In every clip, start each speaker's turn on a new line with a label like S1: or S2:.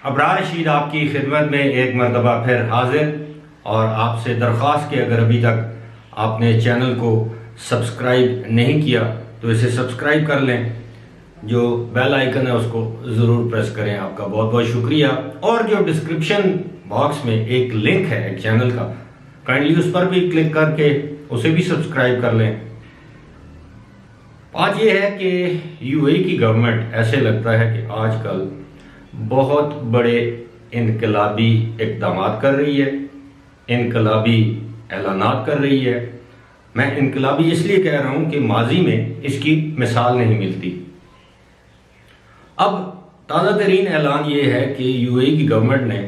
S1: अबरार रशीद आपकी खिदमत में एक मरतबा फिर हाजिर, और आपसे दरख्वास्त कि अगर अभी तक आपने चैनल को सब्सक्राइब नहीं किया तो इसे सब्सक्राइब कर लें, जो बेल आइकन है उसको ज़रूर प्रेस करें। आपका बहुत बहुत शुक्रिया। और जो डिस्क्रिप्शन बॉक्स में एक लिंक है एक चैनल का, काइंडली उस पर भी क्लिक करके उसे भी सब्सक्राइब कर लें। बात यह है कि यूएई की गवर्नमेंट ऐसे लगता है कि आजकल बहुत बड़े इनकलाबी इक़दाम कर रही है, इनकलाबी ऐलानात कर रही है। मैं इनकलाबी इसलिए कह रहा हूँ कि माजी में इसकी मिसाल नहीं मिलती। अब ताज़ा तरीन ऐलान ये है कि यूएई की गवर्नमेंट ने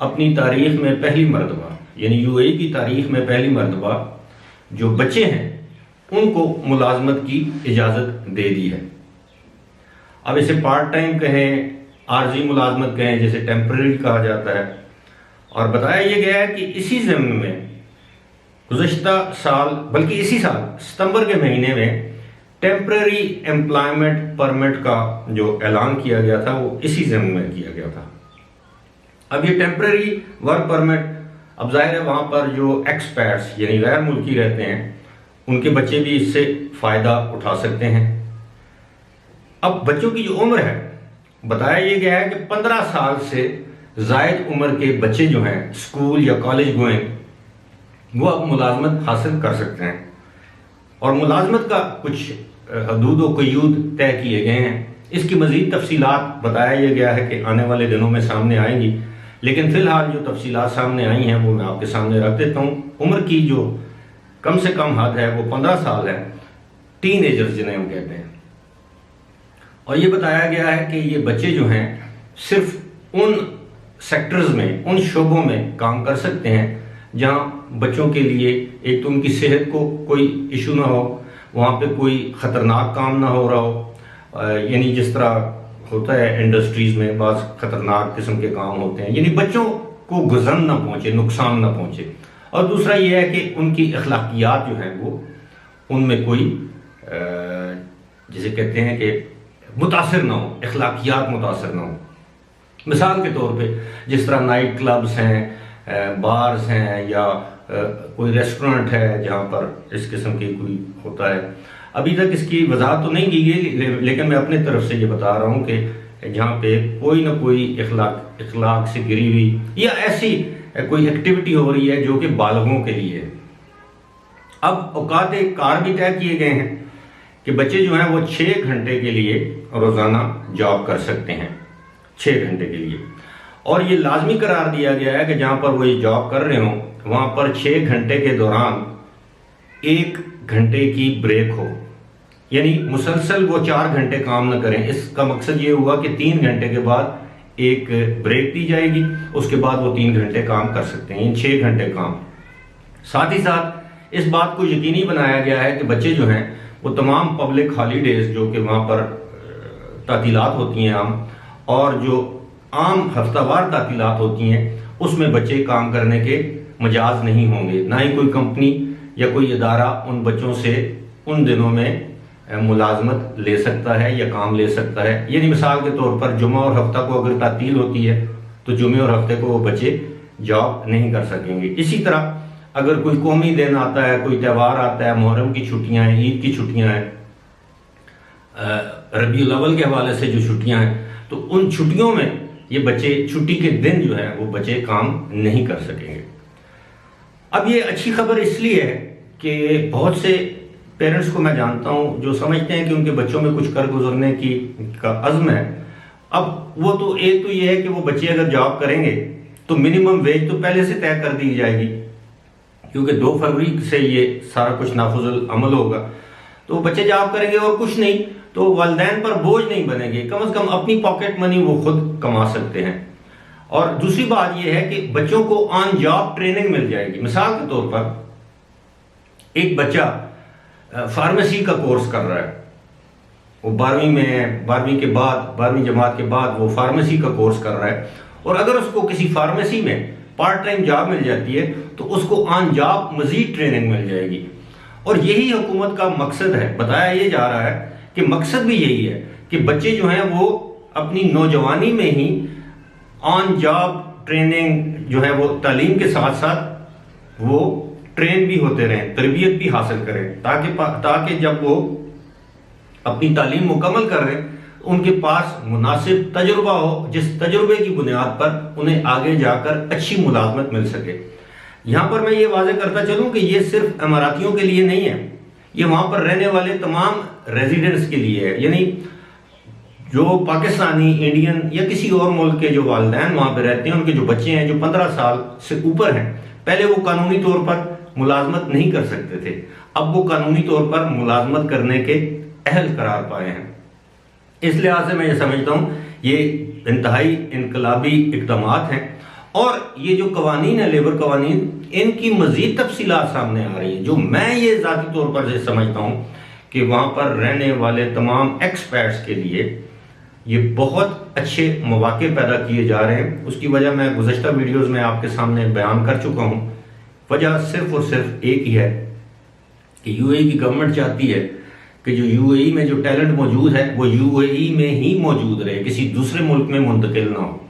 S1: अपनी तारीख में पहली मरतबा, यानी यूएई की तारीख में पहली मरतबा जो बच्चे हैं उनको मुलाजमत की इजाज़त दे दी है। अब इसे पार्ट टाइम कहें, आर्जी मुलाजमत कहें, जैसे टेम्परेरी कहा जाता है। और बताया यह गया है कि इसी ज़मीन में गुज़श्ता साल, बल्कि इसी साल सितंबर के महीने में टेम्परेरी एम्प्लॉयमेंट परमिट का जो ऐलान किया गया था वो इसी ज़मीन में किया गया था। अब ये टेम्परेरी वर्क परमिट, अब जाहिर है वहाँ पर जो एक्सपैट्स यानी गैर मुल्की रहते हैं उनके बच्चे भी इससे फ़ायदा उठा सकते हैं। अब बच्चों की जो उम्र है, बताया यह गया है कि 15 साल से ज़ायद उम्र के बच्चे जो हैं स्कूल या कॉलेज गोइंग, वो अब मुलाजमत हासिल कर सकते हैं। और मुलाजमत का कुछ हदूद व क़यूद तय किए गए हैं। इसकी मज़ीद तफसीलात बताया यह गया है कि आने वाले दिनों में सामने आएंगी, लेकिन फ़िलहाल जो तफसीलात सामने आई हैं वो मैं आपके सामने रख देता हूँ। उम्र की जो कम से कम हद है वो 15 साल है, टीन एजर्स जिन्हें हम कहते हैं। और ये बताया गया है कि ये बच्चे जो हैं सिर्फ उन सेक्टर्स में, उन शोबों में काम कर सकते हैं जहाँ बच्चों के लिए एक तो उनकी सेहत को कोई इशू ना हो, वहाँ पे कोई ख़तरनाक काम ना हो रहा हो, यानी जिस तरह होता है इंडस्ट्रीज़ में बाज़ ख़तरनाक किस्म के काम होते हैं, यानी बच्चों को गुज़न ना पहुँचे, नुकसान ना पहुँचे। और दूसरा ये है कि उनकी अखलाकियात जो हैं वो उनमें कोई जिसे कहते हैं कि मुतासर ना हो, अखलाकियात मुतासर ना हो। मिसाल के तौर पे जिस तरह नाइट क्लब्स हैं, बार्स हैं, या कोई रेस्टोरेंट है जहाँ पर इस किस्म की कोई होता है। अभी तक इसकी वजाहत तो नहीं की गई, लेकिन मैं अपनी तरफ से ये बता रहा हूँ कि जहाँ पे कोई ना कोई इखलाक से गिरी हुई या ऐसी कोई एक्टिविटी हो रही है जो कि बालगों के लिए है। अब औकात कार भी तय किए गए हैं कि बच्चे जो हैं वो 6 घंटे के लिए रोज़ाना जॉब कर सकते हैं, 6 घंटे के लिए। और ये लाजमी करार दिया गया है कि जहाँ पर वो ये जॉब कर रहे हों वहाँ पर 6 घंटे के दौरान 1 घंटे की ब्रेक हो, यानी मुसलसल वो 4 घंटे काम न करें। इसका मकसद ये हुआ कि 3 घंटे के बाद एक ब्रेक दी जाएगी, उसके बाद वो 3 घंटे काम कर सकते हैं, इन 6 घंटे काम। साथ ही साथ इस बात को यकीनी बनाया गया है कि बच्चे जो हैं वो तमाम पब्लिक हॉलीडेज जो कि वहाँ पर तातीलात होती हैं आम, और जो आम हफ्तावार तातीलात होती हैं उसमें बच्चे काम करने के मजाज नहीं होंगे। ना ही कोई कंपनी या कोई इदारा उन बच्चों से उन दिनों में मुलाजमत ले सकता है या काम ले सकता है। यानी मिसाल के तौर पर जुमा और हफ्ता को अगर तातील होती है तो जुमे और हफ्ते को वो बच्चे जॉब नहीं कर सकेंगे। इसी तरह अगर कोई कौमी दिन आता है, कोई त्यौहार आता है, मुहर्रम की छुट्टियां हैं, ईद की छुट्टियां हैं, रबीउल अव्वल के हवाले से जो छुट्टियां हैं, तो उन छुट्टियों में ये बच्चे छुट्टी के दिन जो है वो बच्चे काम नहीं कर सकेंगे। अब ये अच्छी खबर इसलिए है कि बहुत से पेरेंट्स को मैं जानता हूँ जो समझते हैं कि उनके बच्चों में कुछ कर गुजरने का अज़्म है। अब वो तो एक तो ये है कि वो बच्चे अगर जॉब करेंगे तो मिनिमम वेज तो पहले से तय कर दी जाएगी, क्योंकि 2 फरवरी से ये सारा कुछ नाफुज़ुल अमल होगा। तो बच्चे जॉब करेंगे और कुछ नहीं तो वालिदैन पर बोझ नहीं बनेंगे, कम से कम अपनी पॉकेट मनी वो खुद कमा सकते हैं। और दूसरी बात यह है कि बच्चों को ऑन जॉब ट्रेनिंग मिल जाएगी। मिसाल के तौर पर एक बच्चा फार्मेसी का कोर्स कर रहा है, वो 12वीं में है, 12वीं के बाद 12वीं जमात के बाद वो फार्मेसी का कोर्स कर रहा है, और अगर उसको किसी फार्मेसी में पार्ट टाइम जॉब मिल जाती है तो उसको ऑन जॉब मजीद ट्रेनिंग मिल जाएगी। और यही हुकूमत का मकसद है। बताया ये जा रहा है कि मकसद भी यही है कि बच्चे जो हैं वो अपनी नौजवानी में ही ऑन जॉब ट्रेनिंग जो है वो तालीम के साथ साथ वो ट्रेन भी होते रहें, तरबियत भी हासिल करें, ताकि जब वो अपनी तालीम मुकम्मल कर रहे हैं उनके पास मुनासिब तजुर्बा हो, जिस तजुर्बे की बुनियाद पर उन्हें आगे जाकर अच्छी मुलाजमत मिल सके। यहाँ पर मैं ये वाज़ेह करता चलूँ कि ये सिर्फ अमारातियों के लिए नहीं है, ये वहाँ पर रहने वाले तमाम रेजिडेंट्स के लिए है। यानी जो पाकिस्तानी, इंडियन या किसी और मुल्क के जो वालिदैन वहाँ पर रहते हैं, उनके जो बच्चे हैं जो 15 साल से ऊपर हैं, पहले वो कानूनी तौर पर मुलाजमत नहीं कर सकते थे, अब वो कानूनी तौर पर मुलाजमत करने के अहल करार पाए हैं। इस लिहाज से मैं ये समझता हूँ ये इंतहाई इनकलाबी इक़दामात हैं, और ये जो कवानीन है, लेबर कवानीन, इनकी मजीद तफसीलात सामने आ रही हैं, जो मैं ये ज़ाती तौर पर से समझता हूँ कि वहाँ पर रहने वाले तमाम एक्सपर्ट्स के लिए ये बहुत अच्छे मौके पैदा किए जा रहे हैं। उसकी वजह मैं गुज़श्ता वीडियोज़ में आपके सामने बयान कर चुका हूँ। वजह सिर्फ और सिर्फ एक ही है कि यूएई की गवर्नमेंट चाहती है कि जो यूएई में जो टैलेंट मौजूद है वो यूएई में ही मौजूद रहे, किसी दूसरे मुल्क में मुंतकिल ना हो।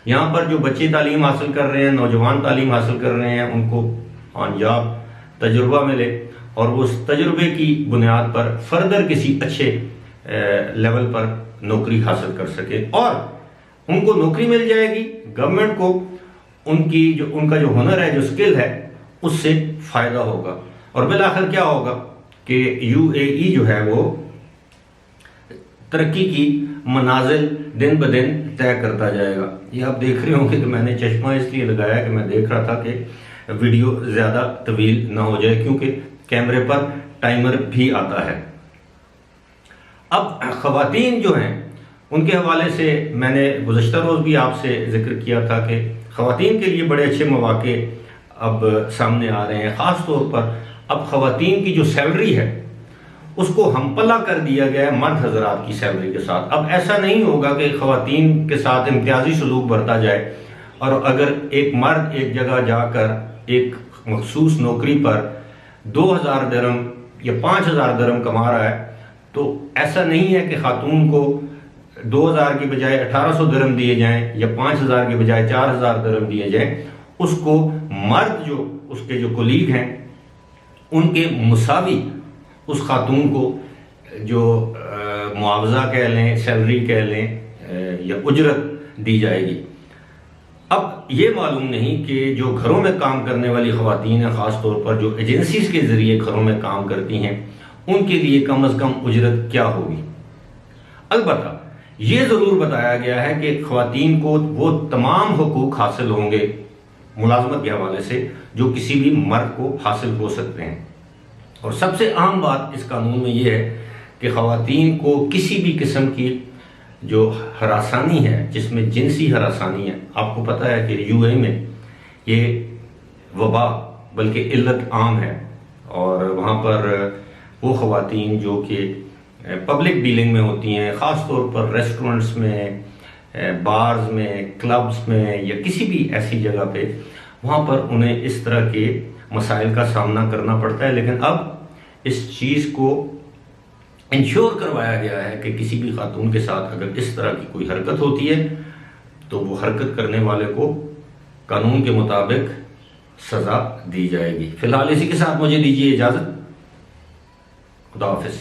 S1: यहाँ पर जो बच्चे तालीम हासिल कर रहे हैं, नौजवान तालीम हासिल कर रहे हैं, उनको ऑन जॉब तजुर्बा मिले और वो उस तजुर्बे की बुनियाद पर फर्दर किसी अच्छे लेवल पर नौकरी हासिल कर सके, और उनको नौकरी मिल जाएगी, गवर्नमेंट को उनका जो हुनर है, जो स्किल है, उससे फ़ायदा होगा। और बिलाखिर क्या होगा कि यूएई जो है वो तरक्की की मनाजिल दिन ब दिन तय करता जाएगा। ये आप देख रहे होंगे कि मैंने चश्मा इसलिए लगाया कि मैं देख रहा था कि वीडियो ज़्यादा तवील ना हो जाए, क्योंकि कैमरे पर टाइमर भी आता है। अब ख़वातीन जो हैं उनके हवाले से मैंने गुज़श्ता रोज़ भी आपसे जिक्र किया था कि ख़वातीन के लिए बड़े अच्छे मौके अब सामने आ रहे हैं। ख़ास तौर पर अब ख़वातीन की जो सैलरी है उसको हमपला कर दिया गया है मर्द हजरात की सैलरी के साथ। अब ऐसा नहीं होगा कि ख़वातीन के साथ इम्तियाजी सलूक बरता जाए, और अगर एक मर्द एक जगह जाकर एक मखसूस नौकरी पर 2000 दिरहम या 5000 दिरहम कमा रहा है, तो ऐसा नहीं है कि खातून को 2000 की बजाय 1800 दिरहम दिए जाएं या 5000 की बजाय 4000 दिरहम दिए जाएं। उसको मर्द जो उसके जो कोलीग हैं उनके मुसावी उस खातून को जो मुआवजा कह लें, सैलरी कह लें या उजरत दी जाएगी। अब ये मालूम नहीं कि जो घरों में काम करने वाली ख़वातीन हैं, ख़ास तौर पर जो एजेंसीज के ज़रिए घरों में काम करती हैं, उनके लिए कम अज़ कम उजरत क्या होगी। अलबत्ता ये ज़रूर बताया गया है कि ख़वातीन को वो तमाम हुकूक हासिल होंगे मुलाजमत के हवाले से जो किसी भी मर्द को हासिल हो सकते हैं। और सबसे अहम बात इस कानून में ये है कि ख़वातीन को किसी भी किस्म की जो हरासानी है, जिसमें जिनसी हरासानी है, आपको पता है कि यूएई में ये वबा बल्कि इल्लत आम है, और वहाँ पर वो ख़वातीन जो कि पब्लिक डीलिंग में होती हैं, ख़ास तौर पर रेस्टोरेंट्स में, बार्स में, क्लब्स में या किसी भी ऐसी जगह पे, वहाँ पर उन्हें इस तरह के मसाइल का सामना करना पड़ता है। लेकिन अब इस चीज़ को इंश्योर करवाया गया है कि किसी भी खातून के साथ अगर इस तरह की कोई हरकत होती है तो वो हरकत करने वाले को कानून के मुताबिक सज़ा दी जाएगी। फ़िलहाल इसी के साथ मुझे दीजिए इजाज़त। खुदा हाफिज़।